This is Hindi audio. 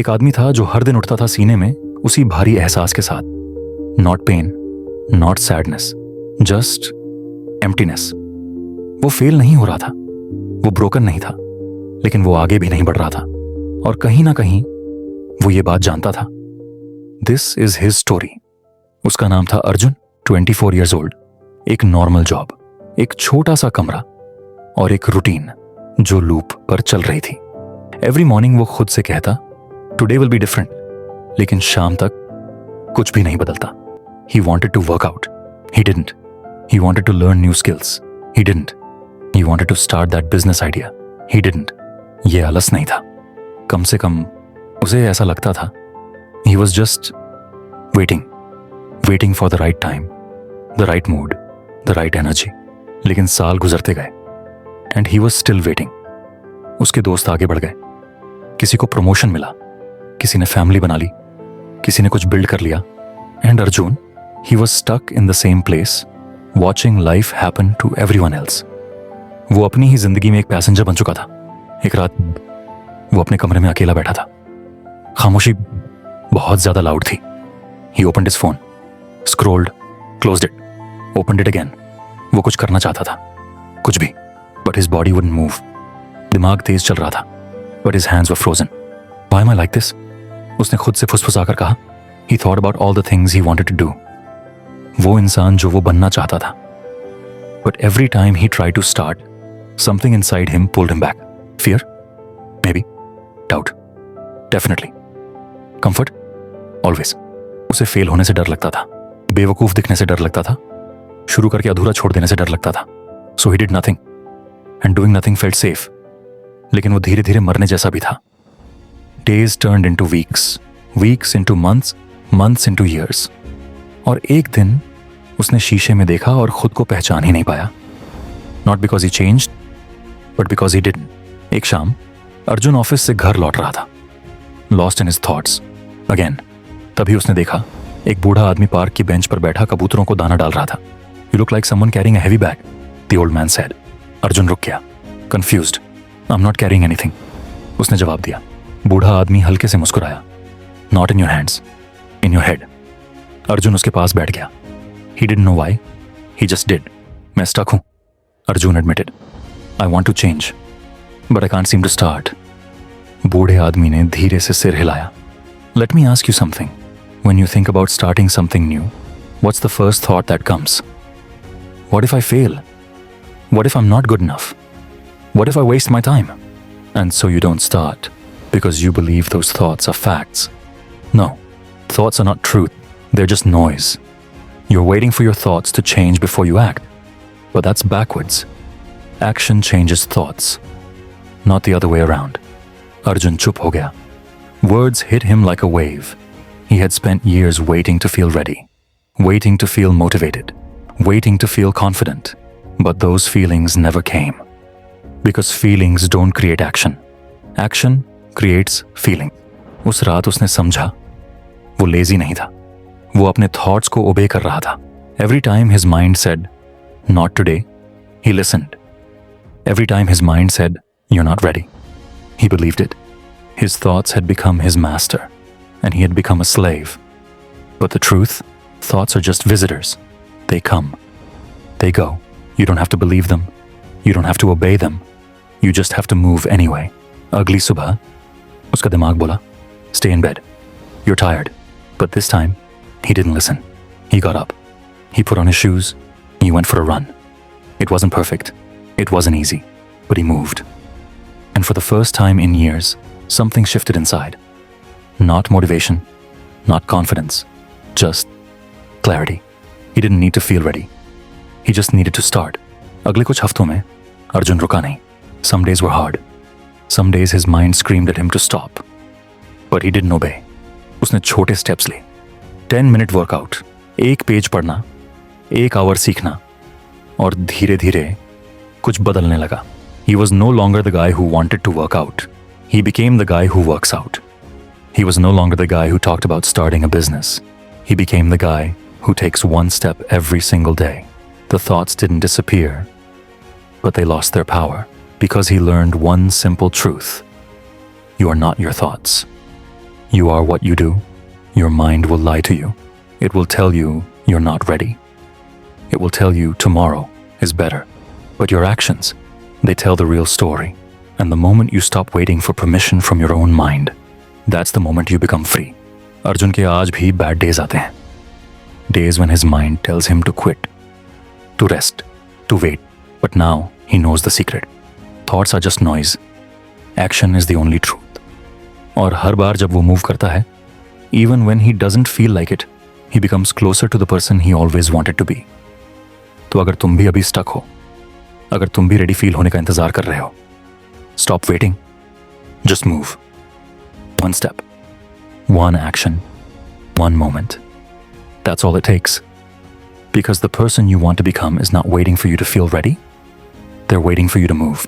एक आदमी था जो हर दिन उठता था सीने में उसी भारी एहसास के साथ, not pain, not sadness, just emptiness. वो फेल नहीं हो रहा था, वो ब्रोकन नहीं था, लेकिन वो आगे भी नहीं बढ़ रहा था। और कहीं ना कहीं वो ये बात जानता था। This is his story. उसका नाम था अर्जुन, 24 ईयर्स ओल्ड। एक नॉर्मल जॉब, एक छोटा सा कमरा और एक रूटीन जो लूप पर चल रही थी। एवरी मॉर्निंग वो खुद से कहता टुडे विल बी डिफरेंट, लेकिन शाम तक कुछ भी नहीं बदलता। He wanted to work out, he didn't. He wanted to learn new skills, he didn't. He wanted to start that business idea, he didn't. ये आलस नहीं था, कम से कम उसे ऐसा लगता था। He was just waiting for the right time, the right mood, the right energy. लेकिन साल गुजरते गए and he was still waiting. उसके दोस्त आगे बढ़ गए, किसी को प्रमोशन मिला, किसी ने फैमिली बना ली, किसी ने कुछ बिल्ड कर लिया। And Arjun, he was stuck in the same place, watching life happen to everyone else. वो अपनी ही जिंदगी में एक पैसेंजर बन चुका था। एक रात वो अपने कमरे में अकेला बैठा था। खामोशी बहुत ज्यादा लाउड थी। He opened his phone, scrolled, closed it, opened it again. वो कुछ करना चाहता था, कुछ भी, but his body wouldn't move. दिमाग तेज चल रहा था, but his hands were frozen. Why am I like this? उसने खुद से फुसफुसाकर कहा। He thought about all the things he wanted to do, वो इंसान जो वो बनना चाहता था। But every time he tried to start, something inside him pulled him back. Fear, may be, doubt, definitely, comfort, always. उसे फेल होने से डर लगता था, बेवकूफ दिखने से डर लगता था, शुरू करके अधूरा छोड़ देने से डर लगता था। So he did nothing and doing nothing felt safe. लेकिन वो धीरे धीरे मरने जैसा भी था। Days turned into weeks, weeks into months, months into years. और एक दिन उसने शीशे में देखा और खुद को पहचान ही नहीं पाया। Not because he changed, but because he didn't. एक शाम अर्जुन ऑफिस से घर लौट रहा था, lost in his thoughts again. तभी उसने देखा एक बूढ़ा आदमी पार्क की बेंच पर बैठा कबूतरों को दाना डाल रहा था। You look like someone carrying a heavy bag, the old man said. Arjun रुक गया, confused. I am not carrying anything, उसने जवाब दिया। बूढ़ा आदमी हल्के से मुस्कुराया। Not in your hands, in your head. Arjun उसके पास बैठ गया। He didn't know why, he just did. मैं स्टक हूं, Arjun admitted. I want to change, but I can't seem to start. बूढ़े आदमी ने धीरे से सिर हिलाया। Let me ask you something, when you think about starting something new, what's the first thought that comes? What if I fail? What if I am not good enough? What if I waste my time? And so you don't start because you believe those thoughts are facts. No, thoughts are not truth, they're just noise. You're waiting for your thoughts to change before you act, but that's backwards. Action changes thoughts, not the other way around. Arjun chup ho gaya. Words hit him like a wave. He had spent years waiting to feel ready, waiting to feel motivated, waiting to feel confident, but those feelings never came. Because feelings don't create action. Action creates feeling. उस रात उसने समझा वो लेजी नहीं था, वो अपने थॉट्स को ओबे कर रहा था। Every time his mind said, not today, he listened. Every time his mind said, you're not ready, he believed it. His thoughts had become his master, and he had become a slave. But the truth, thoughts are just visitors. They come, they go. You don't have to believe them, you don't have to obey them, you just have to move anyway. अगली सुबह उसका दिमाग बोला, stay in bed, you're tired. But this time, he didn't listen. He got up, he put on his shoes, he went for a run. It wasn't perfect, it wasn't easy, but he moved. And for the first time in years, something shifted inside. Not motivation, not confidence, just clarity. He didn't need to feel ready. He just needed to start. अगले कुछ हफ्तों में अर्जुन रुका नहीं. Some days were hard. Some days his mind screamed at him to stop, but he didn't obey. उसने छोटे steps लिए. 10-minute workout, एक पेज पढ़ना, 1 hour सीखना, और धीरे धीरे कुछ बदलने लगा. He was no longer the guy who wanted to work out. He became the guy who works out. He was no longer the guy who talked about starting a business. He became the guy who takes one step every single day. The thoughts didn't disappear, but they lost their power. Because he learned one simple truth. You are not your thoughts. You are what you do. Your mind will lie to you. It will tell you you're not ready. It will tell you tomorrow is better. But your actions, they tell the real story. And the moment you stop waiting for permission from your own mind, that's the moment you become free. Arjun के आज भी bad days आते हैं. Days when his mind tells him to quit, to rest, to wait. But now he knows the secret. Thoughts are just noise. Action is the only truth. और हर बार जब वो move करता है, even when he doesn't feel like it, he becomes closer to the person he always wanted to be. तो अगर तुम भी अभी stuck हो, अगर तुम भी ready feel होने का इंतजार कर रहे हो, stop waiting. Just move. One step. One action. One moment. That's all it takes. Because the person you want to become is not waiting for you to feel ready. They're waiting for you to move.